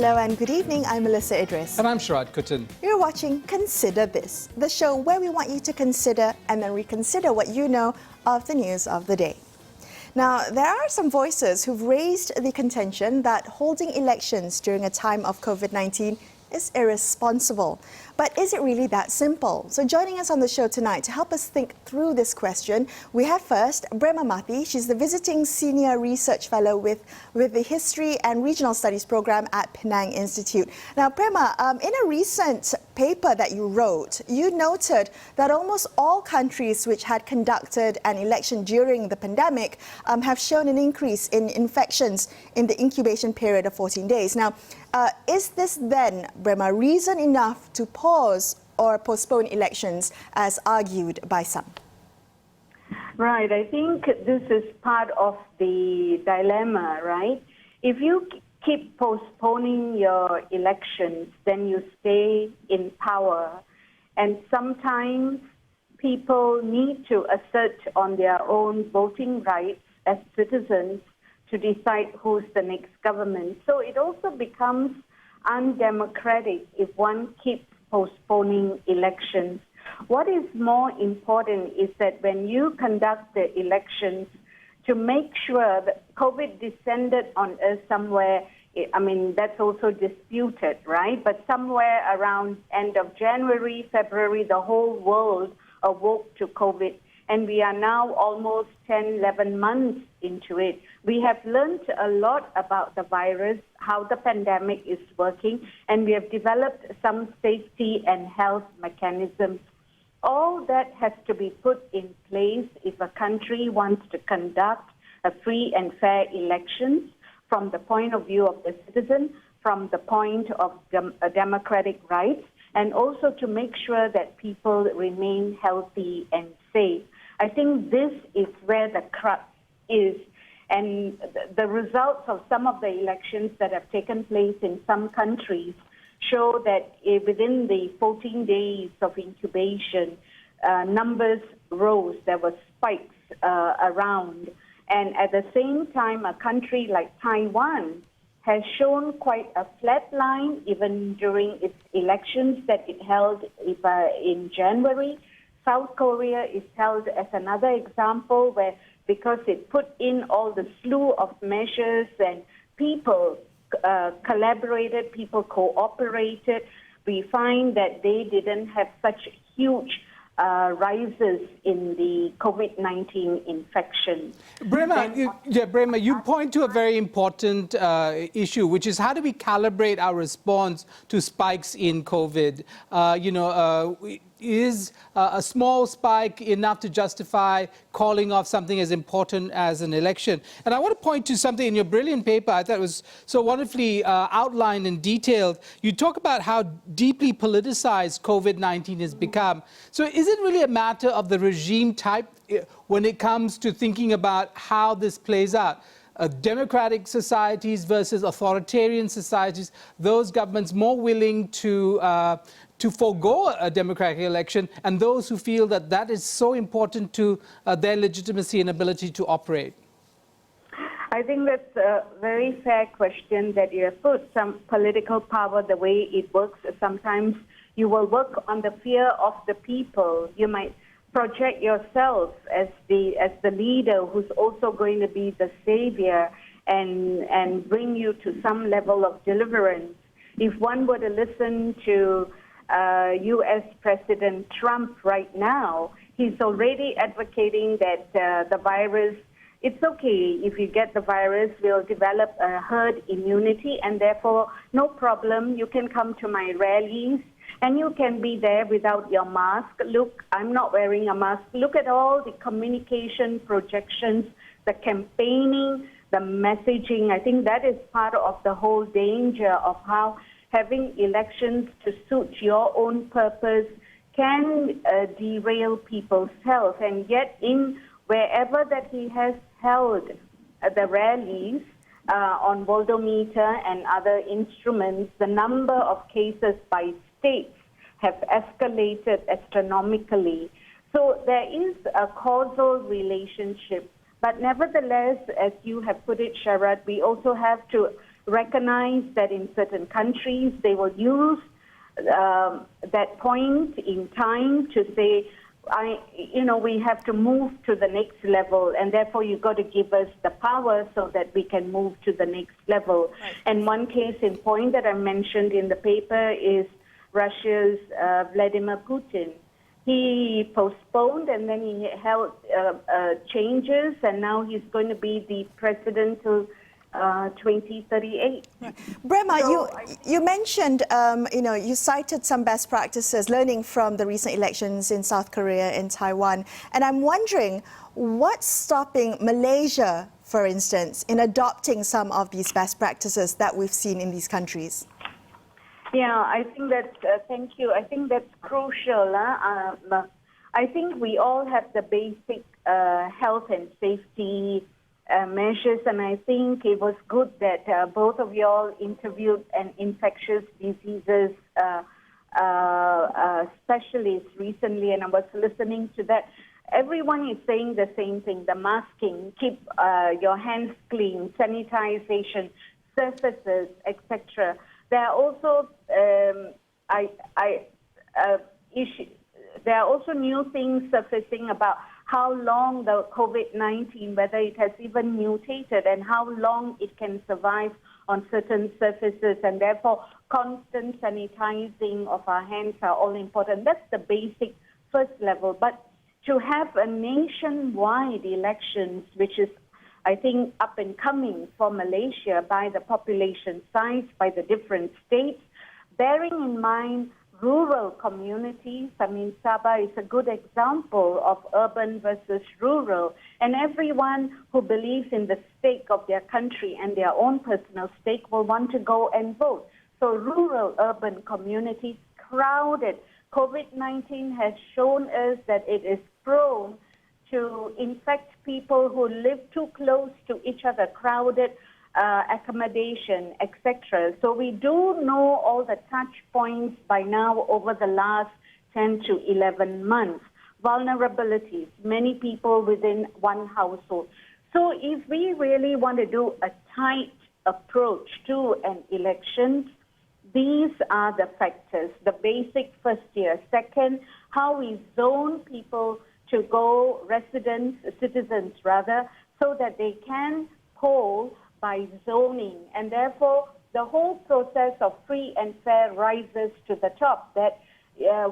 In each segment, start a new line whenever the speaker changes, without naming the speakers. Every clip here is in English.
Hello and good evening, I'm Melisa Idris.
And I'm Sharaad Kuttan.
You're watching Consider This, the show where we want you to consider and then reconsider what you know of the news of the day. Now, there are some voices who've raised the contention that holding elections during a time of COVID-19 is irresponsible. But is it really that simple? So joining us on the show tonight to help us think through this question, we have first Braema Mathi. She's the visiting senior research fellow with the History and Regional Studies program at Penang Institute. Now, Braema, in a recent paper that you wrote, you noted that almost all countries which had conducted an election during the pandemic have shown an increase in infections in the incubation period of 14 days. Now, is this then, Braema, reason enough to pause or postpone elections as argued by some?
Right, I think this is part of the dilemma, right? If you keep postponing your elections, then you stay in power. And sometimes people need to assert on their own voting rights as citizens to decide who's the next government. So it also becomes undemocratic if one keeps postponing elections. What is more important is that when you conduct the elections, to make sure that COVID descended on us somewhere, I mean, that's also disputed, right? But somewhere around end of January, February, the whole world awoke to COVID. And we are now almost 10, 11 months into it. We have learned a lot about the virus, how the pandemic is working, and we have developed some safety and health mechanisms. All that has to be put in place if a country wants to conduct a free and fair elections from the point of view of the citizen, from the point of democratic rights, and also to make sure that people remain healthy and safe. I think this is where the crux is. And the results of some of the elections that have taken place in some countries show that within the 14 days of incubation, numbers rose. There were spikes around. And at the same time, a country like Taiwan has shown quite a flat line even during its elections that it held in January. South Korea is held as another example where, because it put in all the slew of measures and people collaborated, people cooperated, we find that they didn't have such huge rises in the COVID-19 infection.
Braema, you point to a very important issue, which is how do we calibrate our response to spikes in COVID? Is a small spike enough to justify calling off something as important as an election? And I want to point to something in your brilliant paper. I thought it was so wonderfully outlined and detailed. You talk about how deeply politicized COVID-19 has become. So is it really a matter of the regime type when it comes to thinking about how this plays out? Democratic societies versus authoritarian societies, those governments more willing to forego a democratic election, and those who feel that that is so important to their legitimacy and ability to operate?
I think that's a very fair question that you have put. Some political power, the way it works, sometimes you will work on the fear of the people. You might project yourself as the leader who's also going to be the savior and bring you to some level of deliverance. If one were to listen to U.S. President Trump right now, he's already advocating that the virus, it's okay if you get the virus, we'll develop a herd immunity, and therefore no problem, you can come to my rallies and you can be there without your mask. Look, I'm not wearing a mask. Look at all the communication projections, the campaigning, the messaging. I think that is part of the whole danger of how having elections to suit your own purpose can derail people's health. And yet, in wherever that he has held the rallies on Voldometer and other instruments, the number of cases by states have escalated astronomically. So there is a causal relationship. But nevertheless, as you have put it, Sharaad, we also have to recognize that in certain countries they will use that point in time to say, we have to move to the next level, and therefore you've got to give us the power so that we can move to the next level.
Right.
And one case in point that I mentioned in the paper is Russia's Vladimir Putin. He postponed and then he held changes, and now he's going to be the president till 2038.
Right. Braema, you mentioned, you cited some best practices, learning from the recent elections in South Korea and Taiwan. And I'm wondering, what's stopping Malaysia, for instance, in adopting some of these best practices that we've seen in these countries?
Yeah, I think that's, thank you. I think that's crucial. I think we all have the basic health and safety measures, and I think it was good that both of you all interviewed an infectious diseases specialist recently, and I was listening to that. Everyone is saying the same thing, the masking, keep your hands clean, sanitization, surfaces, etc. There are also there are also new things surfacing about how long the COVID-19, whether it has even mutated, and how long it can survive on certain surfaces, and therefore constant sanitizing of our hands are all important. That's the basic first level. But to have a nationwide elections, which is, I think, up and coming for Malaysia by the population size, by the different states, bearing in mind rural communities. I mean, Sabah is a good example of urban versus rural. And everyone who believes in the stake of their country and their own personal stake will want to go and vote. So rural, urban communities, crowded. COVID-19 has shown us that it is prone to infect people who live too close to each other, crowded accommodation, etc. So we do know all the touch points by now over the last 10 to 11 months. Vulnerabilities, many people within one household. So if we really want to do a tight approach to an election, these are the factors, the basic first year. Second, how we zone people to go, citizens rather, so that they can poll by zoning, and therefore the whole process of free and fair rises to the top, that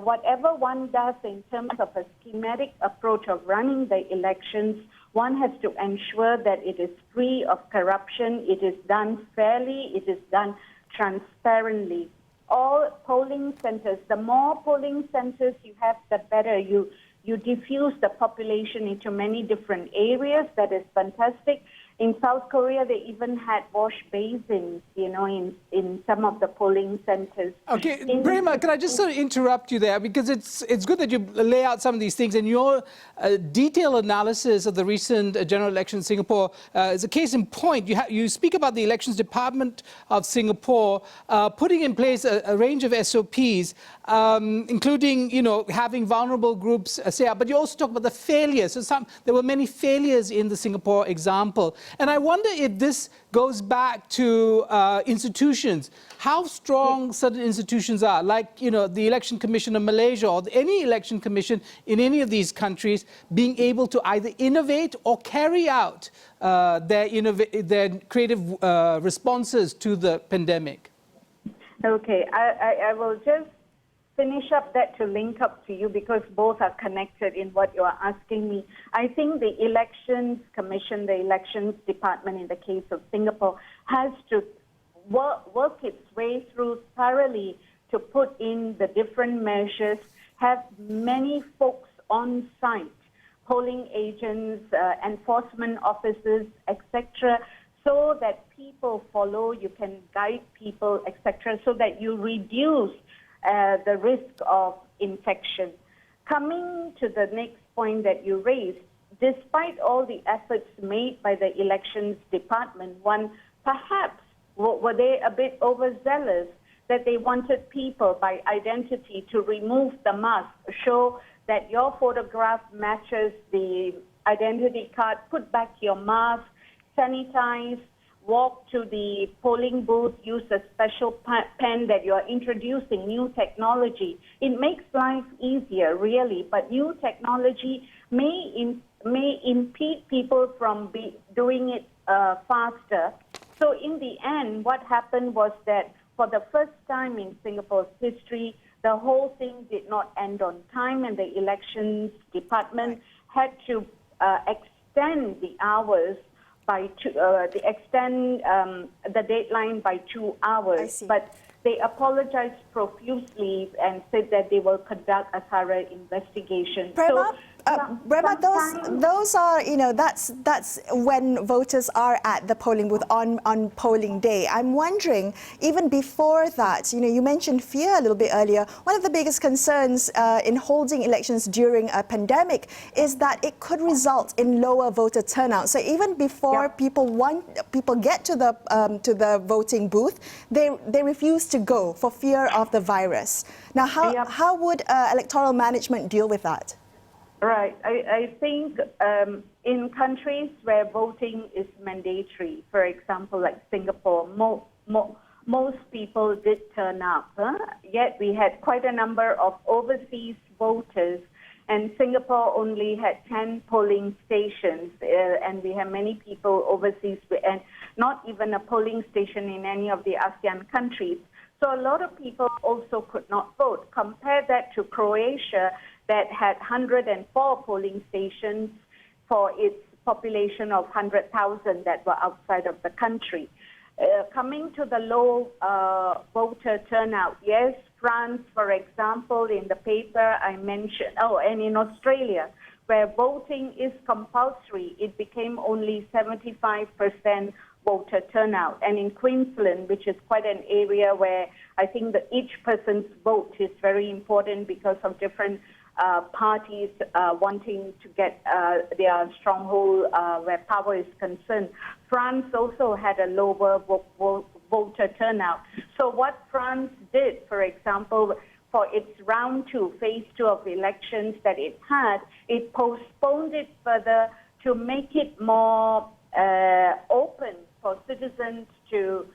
whatever one does in terms of a schematic approach of running the elections, one has to ensure that it is free of corruption, it is done fairly, it is done transparently. All polling centers, the more polling centers you have, the better. You diffuse the population into many different areas. That is fantastic. In South Korea, they even had wash basins, in some of the polling centers.
Okay, Braema, can I just sort of interrupt you there? Because it's good that you lay out some of these things, and your detailed analysis of the recent general election in Singapore is a case in point. You speak about the Elections Department of Singapore putting in place a range of SOPs, including, having vulnerable groups say out. But you also talk about the failures. So there were many failures in the Singapore example. And I wonder if this goes back to institutions, how strong certain institutions are, like, the Election Commission of Malaysia or any election commission in any of these countries being able to either innovate or carry out their creative responses to the pandemic.
Okay, I will just finish up that to link up to you, because both are connected in what you are asking me. I think the Elections Commission, the Elections Department in the case of Singapore, has to work its way through thoroughly to put in the different measures, have many folks on site, polling agents, enforcement officers, etc., so that people follow, you can guide people, etc., so that you reduce the risk of infection. Coming to the next point that you raised, despite all the efforts made by the Elections Department, perhaps were they a bit overzealous, that they wanted people by identity to remove the mask, show that your photograph matches the identity card, put back your mask, sanitize. walk to the polling booth, use a special pen that you are introducing new technology. It makes life easier, really, but new technology may impede people from doing it faster. So in the end, what happened was that for the first time in Singapore's history, the whole thing did not end on time, and the elections department had to extend the hours by the deadline by 2 hours. But they apologized profusely and said that they will conduct a thorough investigation.
Braema, Braema, those are, that's when voters are at the polling booth on polling day. I'm wondering, even before that, you mentioned fear a little bit earlier. One of the biggest concerns in holding elections during a pandemic is that it could result in lower voter turnout. So even before people get to the voting booth, they refuse to go for fear of the virus. Now, how would electoral management deal with that?
Right. I think in countries where voting is mandatory, for example, like Singapore, most people did turn up. Yet we had quite a number of overseas voters, and Singapore only had 10 polling stations, and we have many people overseas, and not even a polling station in any of the ASEAN countries. So a lot of people also could not vote. Compare that to Croatia, that had 104 polling stations for its population of 100,000 that were outside of the country. Coming to the low voter turnout, yes, France, for example, in the paper I mentioned, and in Australia, where voting is compulsory, it became only 75% voter turnout. And in Queensland, which is quite an area where I think that each person's vote is very important because of different parties wanting to get their stronghold where power is concerned. France also had a lower voter turnout. So what France did, for example, for its round 2, phase 2 of elections that it had, it postponed it further to make it more open for citizens to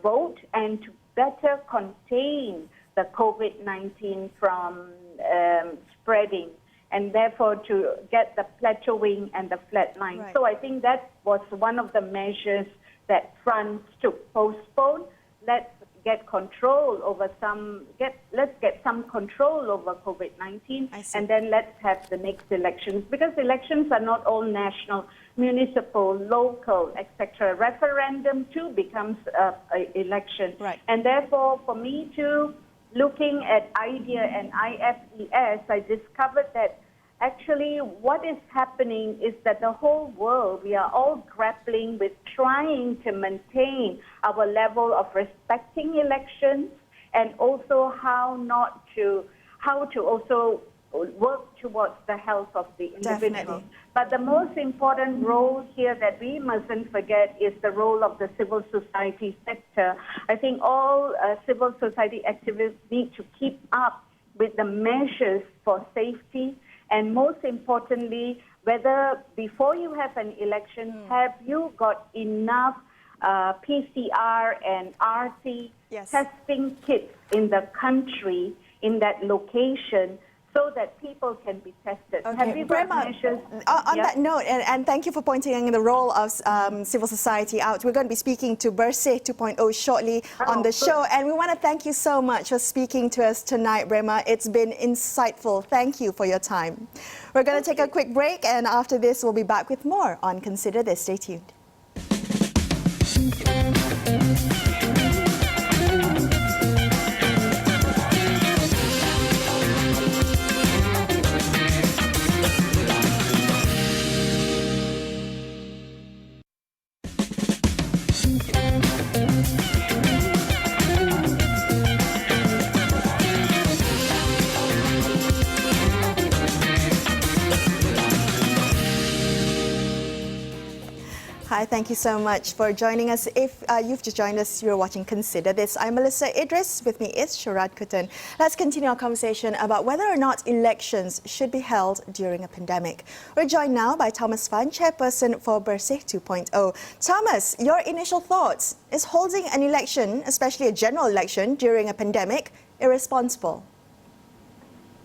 vote and to better contain the COVID-19 from spreading, and therefore to get the plateauing and the flat line. So I think that was one of the measures that France took. Postpone, let's get control over let's get some control over COVID-19, and then let's have the next elections, because elections are not all national, municipal, local, etc. Referendum too becomes an election. And therefore, for me too, looking at IDEA and IFES, I discovered that actually what is happening is that the whole world, we are all grappling with trying to maintain our level of respecting elections, and also how to also work towards the health of the individual.
Definitely.
But the most important role here that we mustn't forget is the role of the civil society sector. I think all civil society activists need to keep up with the measures for safety, and most importantly, whether before you have an election, have you got enough PCR and RT testing kits in the country, in that location, so that people can be tested. Have you got measures?
On that note, and thank you for pointing the role of civil society out. We're going to be speaking to Bersih 2.0 shortly on the show, and we want to thank you so much for speaking to us tonight, Braema. It's been insightful. Thank you for your time. We're going to take a quick break, and after this, we'll be back with more on Consider This. Stay tuned. I thank you so much for joining us. If you've just joined us, you're watching Consider This. I'm Melisa. Idris. With me is Sharaad, Kuttan. Let's continue our conversation about whether or not elections should be held during a pandemic. We're joined now by Thomas Fann, chairperson for Bersih 2.0. Thomas, your initial thoughts. Is holding an election, especially a general election, during a pandemic, irresponsible?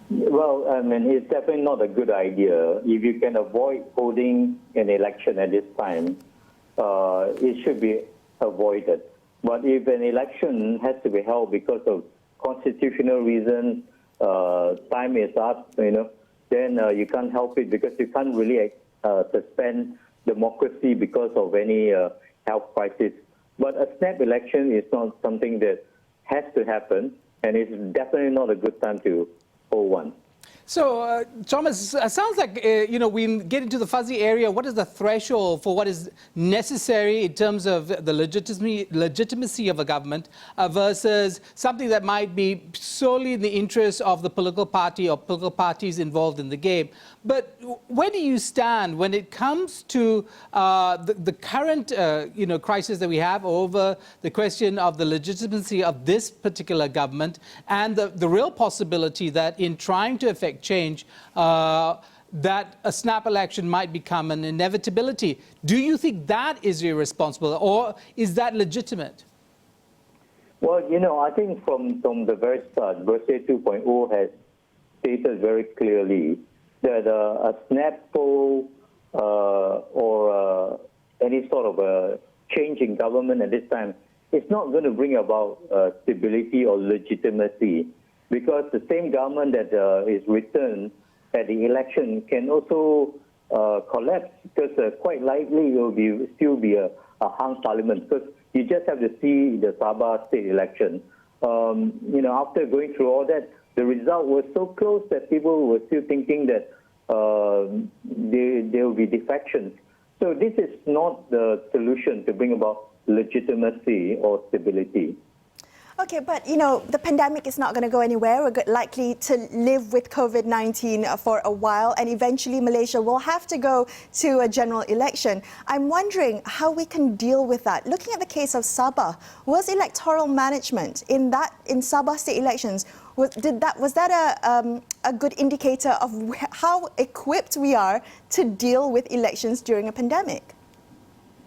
Well, I mean, it's definitely not a good idea. If you can avoid holding an election at this time, it should be avoided. But if an election has to be held because of constitutional reasons, time is up, then you can't help it because you can't really suspend democracy because of any health crisis. But a snap election is not something that has to happen, and it's definitely not a good time to hold one.
So, Thomas, sounds like, we get into the fuzzy area. What is the threshold for what is necessary in terms of the legitimacy of a government versus something that might be solely in the interest of the political party or political parties involved in the game? But where do you stand when it comes to the current, crisis that we have over the question of the legitimacy of this particular government and the real possibility that in trying to effect change, that a snap election might become an inevitability? Do you think that is irresponsible, or is that legitimate?
Well, I think from the very start, Bersih 2.0 has stated very clearly that a snap poll or any sort of a change in government at this time is not going to bring about stability or legitimacy, because the same government that is returned at the election can also collapse, because quite likely it will still be a hung parliament, because you just have to see the Sabah state election. After going through all that, the result was so close that people were still thinking that there will be defections. So this is not the solution to bring about legitimacy or stability.
Okay, but the pandemic is not going to go anywhere. We're likely to live with COVID-19 for a while, and eventually Malaysia will have to go to a general election. I'm wondering how we can deal with that. Looking at the case of Sabah, was electoral management in Sabah state elections, was that a good indicator of how equipped we are to deal with elections during a pandemic?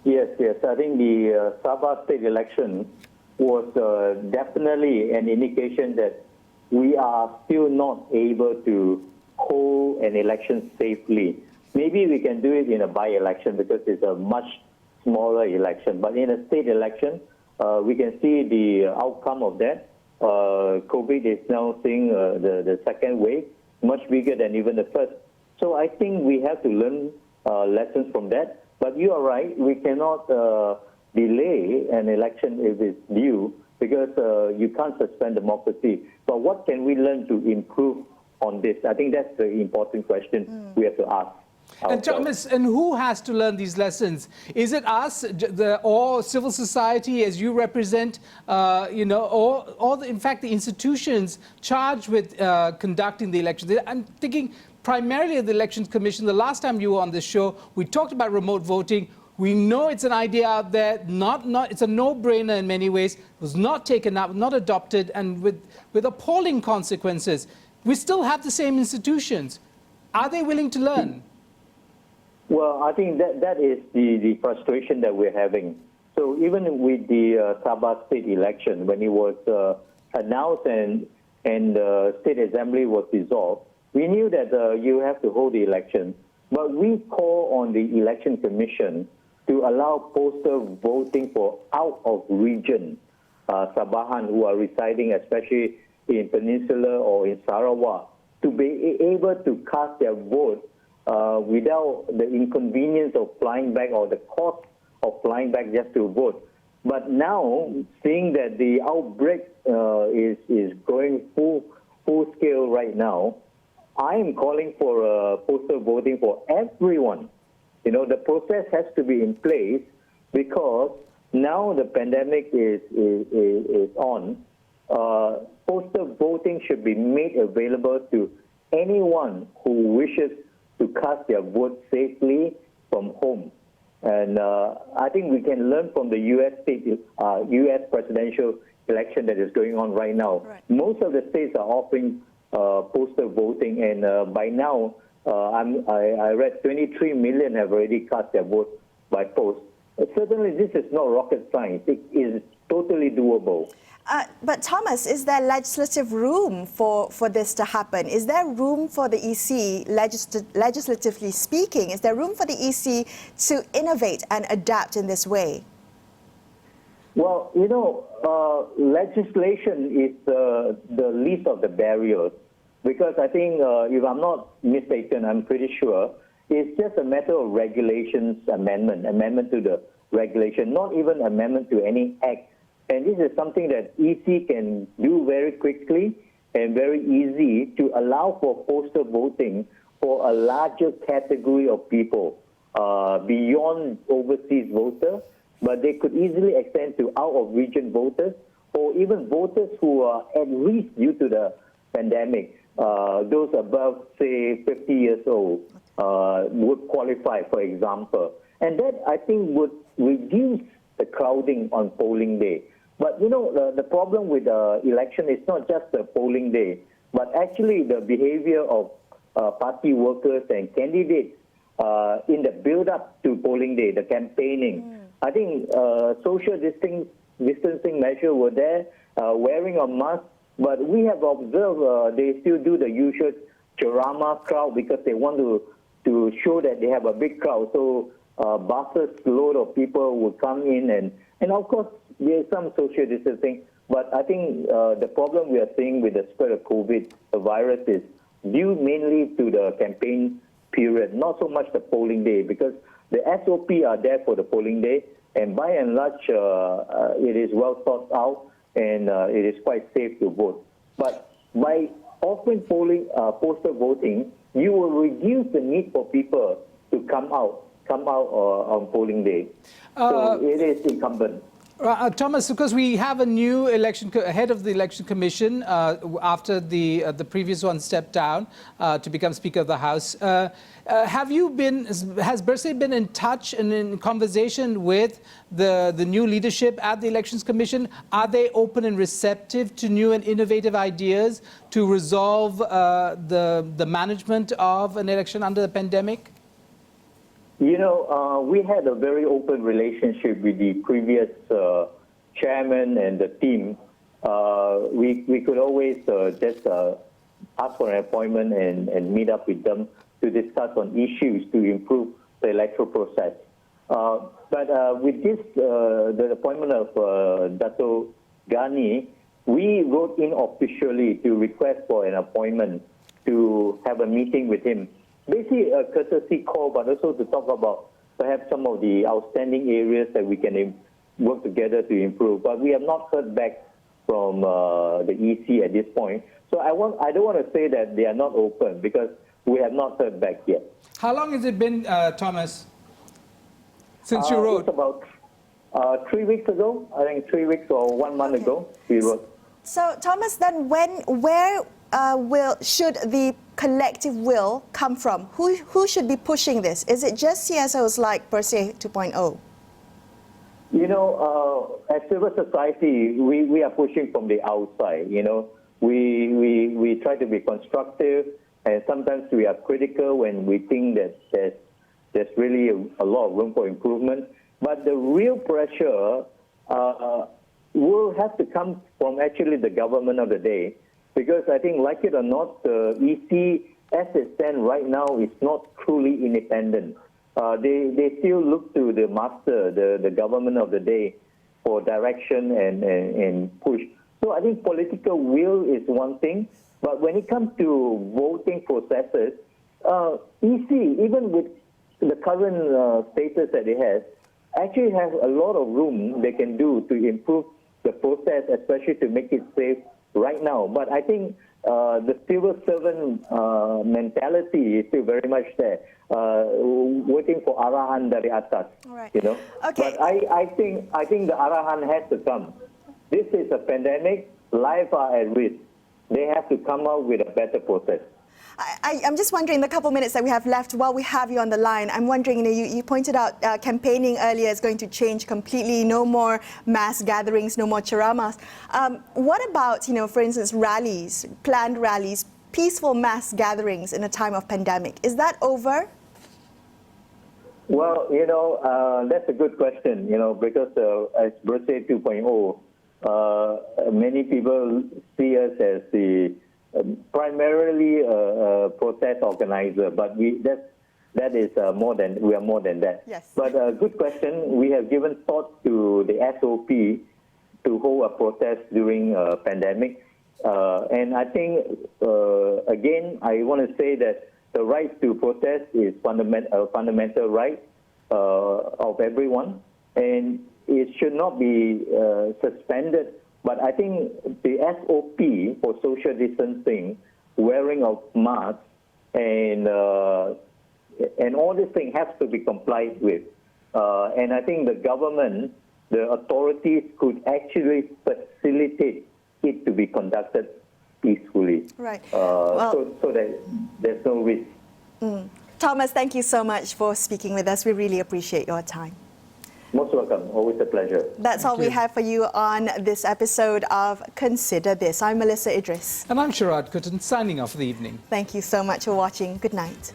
Yes. I think the Sabah state election was definitely an indication that we are still not able to hold an election safely. Maybe we can do it in a by-election because it's a much smaller election. But in a state election, we can see the outcome of that. COVID is now seeing the second wave, much bigger than even the first. So I think we have to learn lessons from that. But you are right, we cannot delay an election if it's due, because you can't suspend democracy. But what can we learn to improve on this? I think that's the important question we have to ask ourselves.
And Thomas, and who has to learn these lessons? Is it us, or civil society as you represent, or in fact the institutions charged with conducting the elections? I'm thinking primarily of the Elections Commission. The last time you were on this show, we talked about remote voting. We know it's an idea out there, it's a no-brainer in many ways. It was not taken up, not adopted, and with appalling consequences. We still have the same institutions. Are they willing to learn?
Well, I think that is the frustration that we're having. So even with the Sabah state election, when it was announced and the state assembly was dissolved, we knew that you have to hold the election. But we call on the Election Commission to allow postal voting for out-of-region Sabahan who are residing, especially in Peninsula or in Sarawak, to be able to cast their vote without the inconvenience of flying back or the cost of flying back just to vote. But now, seeing that the outbreak is going full scale right now, I am calling for postal voting for everyone. The process has to be in place, because now the pandemic is on. Postal voting should be made available to anyone who wishes to cast their vote safely from home. And I think we can learn from the U.S. presidential election that is going on right now.
Right.
Most of the states are offering postal voting, and by now, I read 23 million have already cast their vote by post. Certainly, this is not rocket science. It is totally doable.
But Thomas, is there legislative room for this to happen? Is there room for the EC, legislatively speaking, is there room for the EC to innovate and adapt in this way?
Well, legislation is the least of the barriers, because I think, if I'm not mistaken, I'm pretty sure, it's just a matter of regulations amendment to the regulation, not even amendment to any act. And this is something that EC can do very quickly and very easy to allow for postal voting for a larger category of people beyond overseas voters, but they could easily extend to out-of-region voters or even voters who are at risk due to the pandemic. Those above, say, 50 years old would qualify, for example. And that, I think, would reduce the crowding on polling day. But, the problem with the election is not just the polling day, but actually the behavior of party workers and candidates in the build-up to polling day, the campaigning. I think social distancing measures were there, wearing a mask, but we have observed they still do the usual ceramah crowd because they want to show that they have a big crowd. So buses load of people will come in, and of course there is some social distancing. But I think the problem we are seeing with the spread of COVID, the virus, is due mainly to the campaign period, not so much the polling day, because the SOP are there for the polling day, and by and large, it is well thought out, and it is quite safe to vote. But by offering postal voting, you will reduce the need for people to come out on polling day. So it is incumbent.
Thomas, because we have a new head of the election commission after the previous one stepped down to become Speaker of the House. Has Berita been in touch and in conversation with the new leadership at the Elections Commission? Are they open and receptive to new and innovative ideas to resolve the management of an election under the pandemic?
We had a very open relationship with the previous chairman and the team. We could always just ask for an appointment and meet up with them to discuss on issues to improve the electoral process. But with this, the appointment of Dato' Ghani, we wrote in officially to request for an appointment to have a meeting with him. Basically a courtesy call, but also to talk about perhaps some of the outstanding areas that we can work together to improve. But we have not heard back from the EC at this point. So I don't want to say that they are not open, because we have not heard back yet.
How long has it been, Thomas, since you wrote?
It's about 3 weeks ago. I think 3 weeks or 1 month ago we wrote.
So Thomas, then where should the collective will come from? Who should be pushing this? Is it just CSOs like Berita 2.0?
As civil society, we are pushing from the outside. We try to be constructive, and sometimes we are critical when we think that there's really a lot of room for improvement. But the real pressure will have to come from actually the government of the day. Because I think, like it or not, the EC, as it stands right now, is not truly independent. They still look to the master, the government of the day, for direction and push. So I think political will is one thing, but when it comes to voting processes, EC, even with the current status that it has, actually has a lot of room they can do to improve the process, especially to make it safe right now. But I think the civil servant mentality is still very much there, waiting for arahan dari atas.
Right.
Okay.
But
I think the arahan has to come. This is a pandemic. Lives are at risk. They have to come out with a better process.
I'm just wondering, the couple minutes that we have left while we have you on the line, I'm wondering, you pointed out campaigning earlier is going to change completely, no more mass gatherings, no more charamas. What about, for instance, rallies, planned rallies, peaceful mass gatherings in a time of pandemic? Is that over?
Well, that's a good question, because as Berita 2.0, many people see us as the primarily a protest organizer, but we are more than that.
Yes.
But good question. We have given thought to the SOP to hold a protest during a pandemic, and I think again I want to say that the right to protest is a fundamental right of everyone, and it should not be suspended. But I think the SOP for social distancing, wearing of masks, and all these things have to be complied with. And I think the government, the authorities could actually facilitate it to be conducted peacefully.
Right.
So that there's no risk.
Thomas, thank you so much for speaking with us. We really appreciate your time.
Most welcome. Always a pleasure.
That's all we have for you on this episode of Consider This. I'm Melisa Idris.
And I'm Sharaad Kuttan, signing off for the evening.
Thank you so much for watching. Good night.